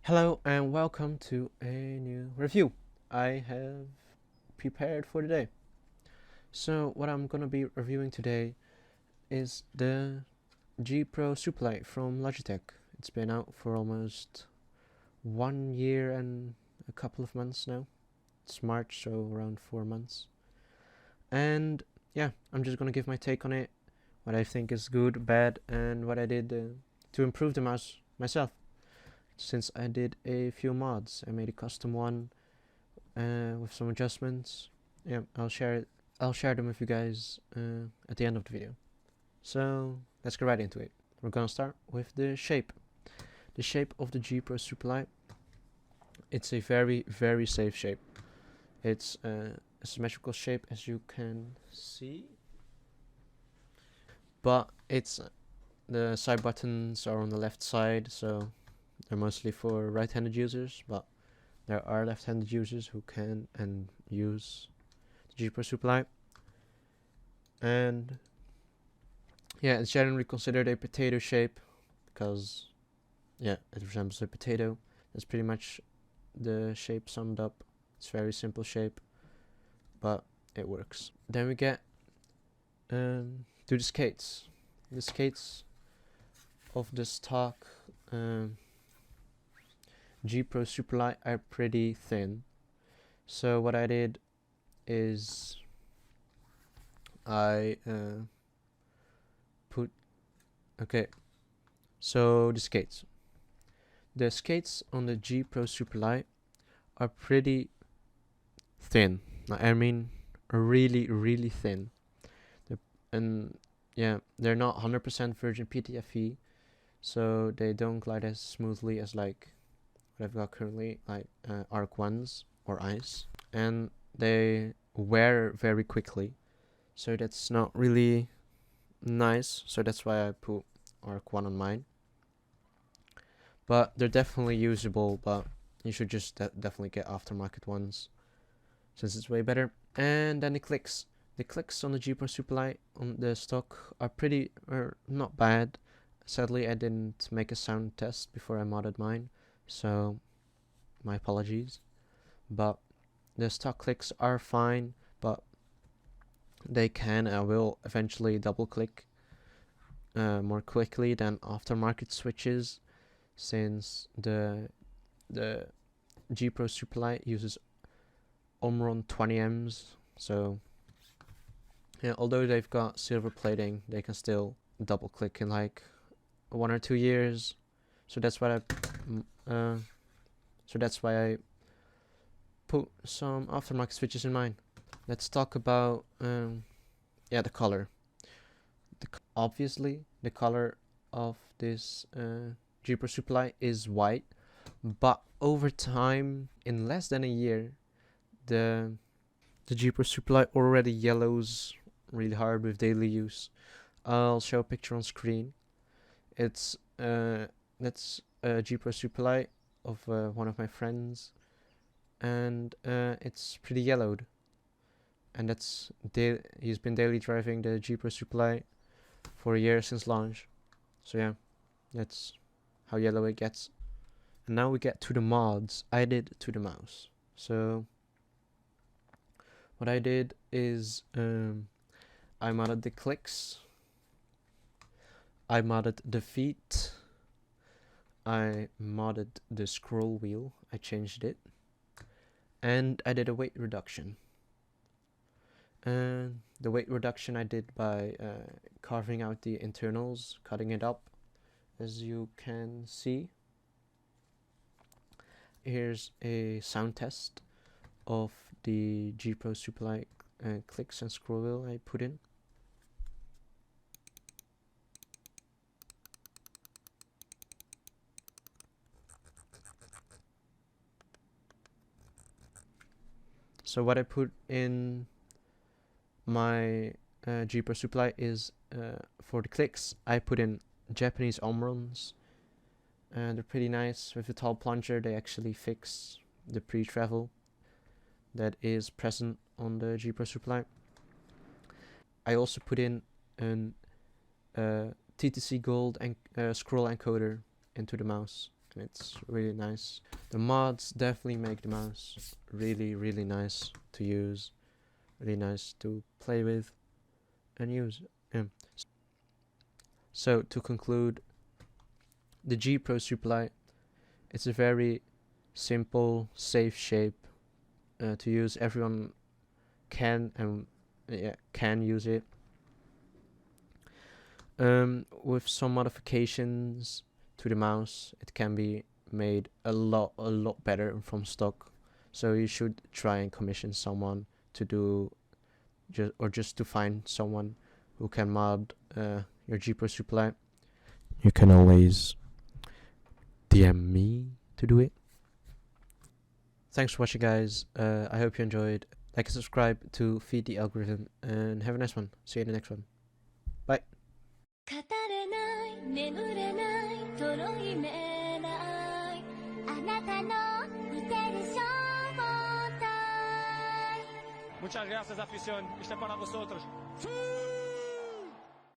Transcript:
Hello and welcome to a new review I have prepared for today. So what I'm gonna be reviewing today is the G Pro Superlight from Logitech. It's been out for almost 1 year and a couple of months now. It's March, so around 4 months. And yeah, I'm just gonna give my take on it, what I think is good, bad, and what I did to improve the mouse myself. Since I did a few mods, I made a custom one with some adjustments. Yeah, I'll share it. I'll share them with you guys at the end of the video. So let's get right into it. We're gonna start with the shape. The shape of the G Pro Superlight. It's a very safe shape. It's a symmetrical shape, as you can see, but it's the side buttons are on the left side, so they're mostly for right-handed users, but there are left-handed users who can and use the G Pro Superlight. And yeah, it's generally considered a potato shape because yeah, it resembles a potato. That's pretty much the shape summed up. It's a very simple shape, but it works. Then we get to the skates. The skates of the stock G Pro Superlight are pretty thin. So what I did is I so the skates. The skates on the G Pro Superlight are pretty thin. I mean, really thin. And yeah, they're not 100% virgin PTFE, so they don't glide as smoothly as like what I've got currently, like Arc Ones or Ice, and they wear very quickly. So that's not really nice. So that's why I put Arc 1 on mine. But they're definitely usable, but you should just definitely get aftermarket ones since it's way better. And then the clicks. The clicks on the G Pro Superlight on the stock are not bad. Sadly, I didn't make a sound test before I modded mine, so my apologies. But the stock clicks are fine, but they can and will eventually double click more quickly than aftermarket switches, since the G Pro Superlight uses Omron 20Ms. So yeah, although they've got silver plating, they can still double click in like 1 or 2 years. So that's why I put some aftermarket switches in mine. Let's talk about the color. Obviously, the color of this G Pro Superlight is white, but over time, in less than a year, the G Pro Superlight already yellows really hard with daily use. I'll show a picture on screen. It's that's a G Pro Superlight of one of my friends, and it's pretty yellowed. And he's been daily driving the G Pro Superlight for a year since launch. So yeah, that's how yellow it gets. And now we get to the mods I did to the mouse. So what I did is I modded the clicks, I modded the feet, I modded the scroll wheel, I changed it, and I did a weight reduction. And the weight reduction I did by carving out the internals, cutting it up, as you can see. Here's a sound test of the G Pro Superlight clicks and scroll wheel I put in. So what I put in my G Pro Superlight is for the clicks, I put in Japanese Omrons, and they're pretty nice. With the tall plunger, they actually fix the pre-travel that is present on the G Pro Superlight. I also put in an TTC Gold and scroll encoder into the mouse, It's really nice. The mods definitely make the mouse really, really nice to use, really nice to play with and use. So to conclude, the G Pro Superlight, it's a very simple, safe shape to use. Everyone can use it. With some modifications to the mouse, it can be made a lot better from stock. So you should try and commission someone to do, just to find someone who can mod your G Pro Superlight. You can always DM me to do it. Thanks for watching, guys. I hope you enjoyed. Like and subscribe to feed the algorithm, and have a nice one. See you in the next one. Bye. 語れない眠れないとろいめないあなたの似てる正体 Muchas gracias, afición. Este es para vosotros.